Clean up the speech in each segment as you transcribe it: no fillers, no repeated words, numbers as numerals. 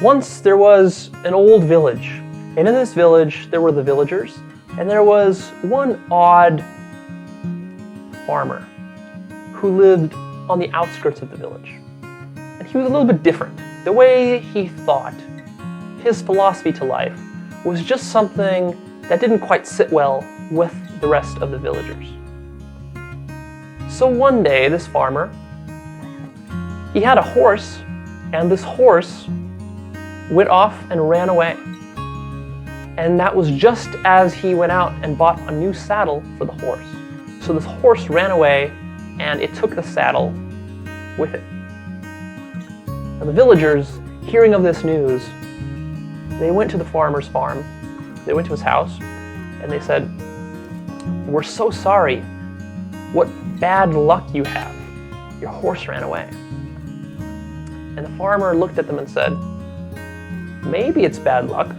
Once there was an old village, and in this village there were the villagers, and there was one odd farmer who lived on the outskirts of the village. And he was a little bit different. The way he thought, his philosophy to life, was just something that didn't quite sit well with the rest of the villagers. So one day, this farmer, he had a horse, and this horse went off and ran away. And that was just as he went out and bought a new saddle for the horse. So this horse ran away, and it took the saddle with it. Now the villagers, hearing of this news, they went to the farmer's farm, they went to his house, and they said, "We're so sorry. What bad luck you have. Your horse ran away." And the farmer looked at them and said, "Maybe it's bad luck,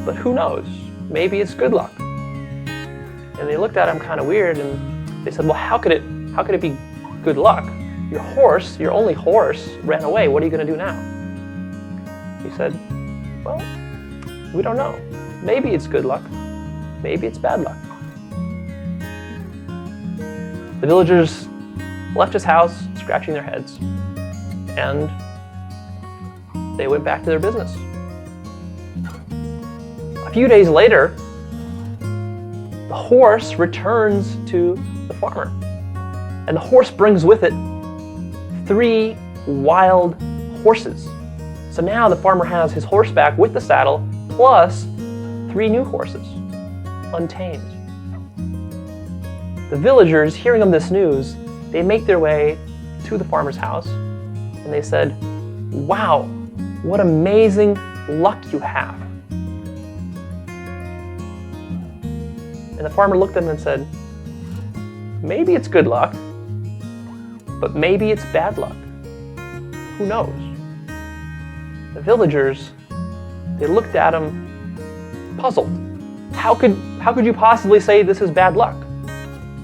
but who knows? Maybe it's good luck." And they looked at him kind of weird, and they said, "Well, how could it be good luck? Your horse, your only horse, ran away. What are you going to do now?" He said, "Well, we don't know. Maybe it's good luck. Maybe it's bad luck." The villagers left his house, scratching their heads, and they went back to their business. A few days later, the horse returns to the farmer, and the horse brings with it 3 wild horses. So now the farmer has his horse back with the saddle, plus 3 new horses, untamed. The villagers, hearing of this news, they make their way to the farmer's house, and they said, "Wow, what amazing luck you have." And the farmer looked at them and said, "Maybe it's good luck, but maybe it's bad luck. Who knows?" The villagers, they looked at him puzzled. How could you possibly say this is bad luck?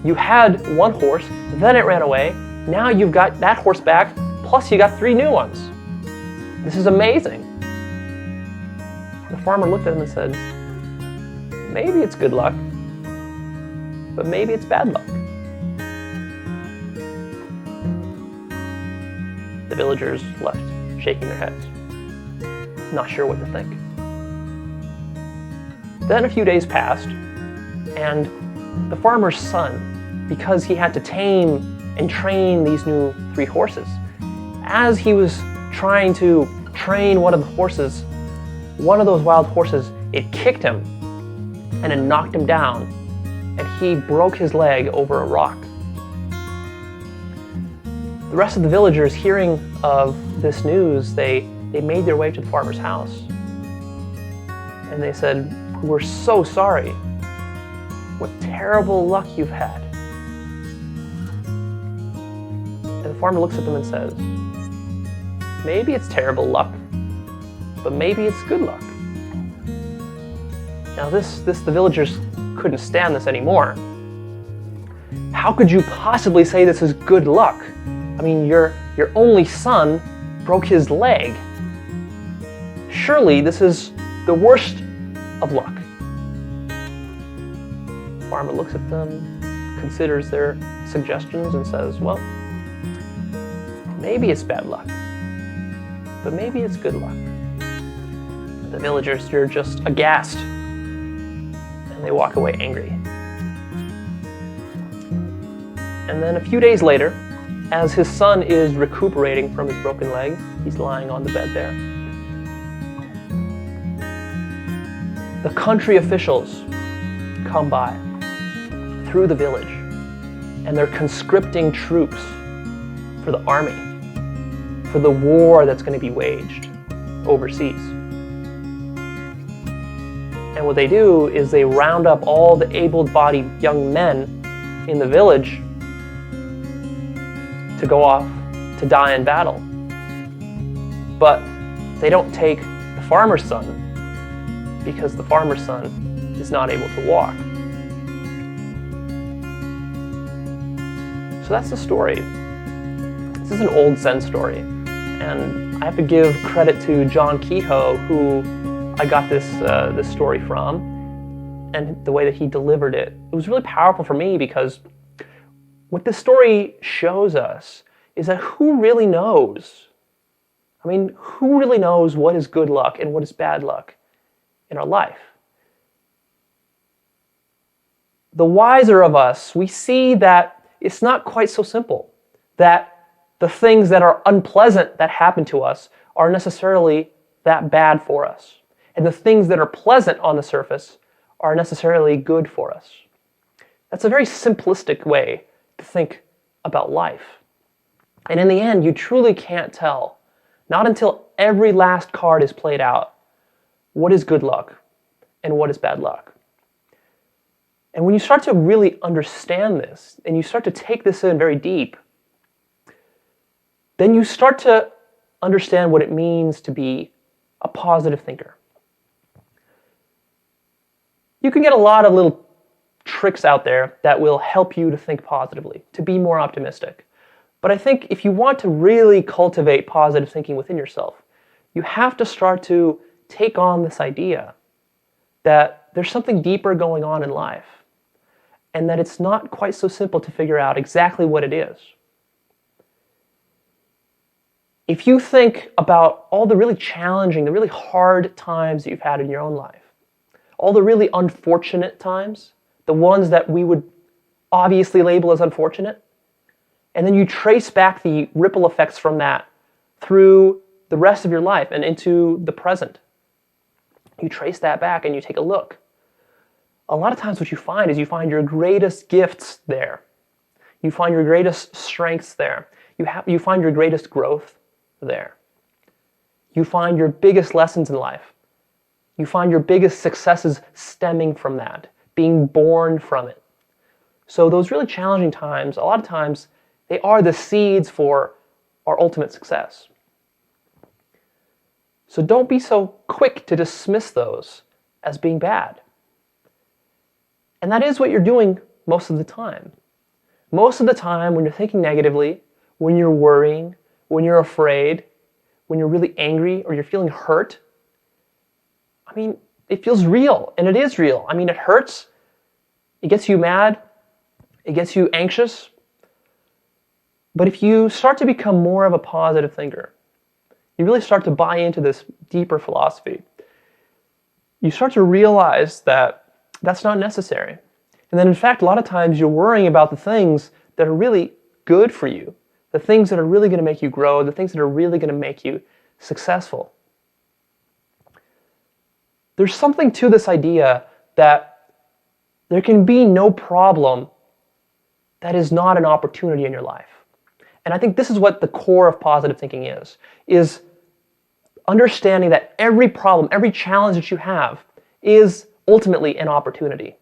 You had 1 horse, then it ran away, now you've got that horse back, plus you got 3 new ones. This is amazing. The farmer looked at him and said, "Maybe it's good luck, but maybe it's bad luck." The villagers left, shaking their heads, not sure what to think. Then a few days passed, and the farmer's son, because he had to tame and train these new 3 horses, as he was trying to train one of the horses, one of those wild horses, it kicked him and it knocked him down, and he broke his leg over a rock. The rest of the villagers, hearing of this news, they made their way to the farmer's house, and they said, "We're so sorry. What terrible luck you've had." And the farmer looks at them and says, "Maybe it's terrible luck, but maybe it's good luck." Now the villagers couldn't stand this anymore. How could you possibly say this is good luck? I mean, your only son broke his leg. Surely this is the worst of luck. The farmer looks at them, considers their suggestions, and says, "Well, maybe it's bad luck, but maybe it's good luck." The villagers are just aghast, and they walk away angry. And then a few days later, as his son is recuperating from his broken leg, he's lying on the bed there. The country officials come by through the village, and they're conscripting troops for the army, for the war that's going to be waged overseas. And what they do is they round up all the able-bodied young men in the village to go off to die in battle. But they don't take the farmer's son, because the farmer's son is not able to walk. So that's the story. This is an old Zen story, and I have to give credit to John Kehoe, who I got this story from, and the way that he delivered it. It was really powerful for me because what this story shows us is that who really knows? I mean, who really knows what is good luck and what is bad luck in our life? The wiser of us, we see that it's not quite so simple, that the things that are unpleasant that happen to us are necessarily that bad for us. And the things that are pleasant on the surface are necessarily good for us. That's a very simplistic way to think about life. And in the end, you truly can't tell, not until every last card is played out, what is good luck and what is bad luck. And when you start to really understand this, and you start to take this in very deep, then you start to understand what it means to be a positive thinker. You can get a lot of little tricks out there that will help you to think positively, to be more optimistic. But I think if you want to really cultivate positive thinking within yourself, you have to start to take on this idea that there's something deeper going on in life, and that it's not quite so simple to figure out exactly what it is. If you think about all the really challenging, the really hard times that you've had in your own life, all the really unfortunate times, the ones that we would obviously label as unfortunate, and then you trace back the ripple effects from that through the rest of your life and into the present. You trace that back and you take a look. A lot of times what you find is you find your greatest gifts there. You find your greatest strengths there. You find your greatest growth there. You find your biggest lessons in life. You find your biggest successes stemming from that, being born from it. So those really challenging times, a lot of times, they are the seeds for our ultimate success. So don't be so quick to dismiss those as being bad. And that is what you're doing most of the time. Most of the time when you're thinking negatively, when you're worrying, when you're afraid, when you're really angry or you're feeling hurt, I mean, it feels real, and it is real. I mean, it hurts, it gets you mad, it gets you anxious. But if you start to become more of a positive thinker, you really start to buy into this deeper philosophy, you start to realize that that's not necessary. And then in fact, a lot of times you're worrying about the things that are really good for you, the things that are really going to make you grow, the things that are really going to make you successful. There's something to this idea that there can be no problem that is not an opportunity in your life. And I think this is what the core of positive thinking is understanding that every problem, every challenge that you have is ultimately an opportunity.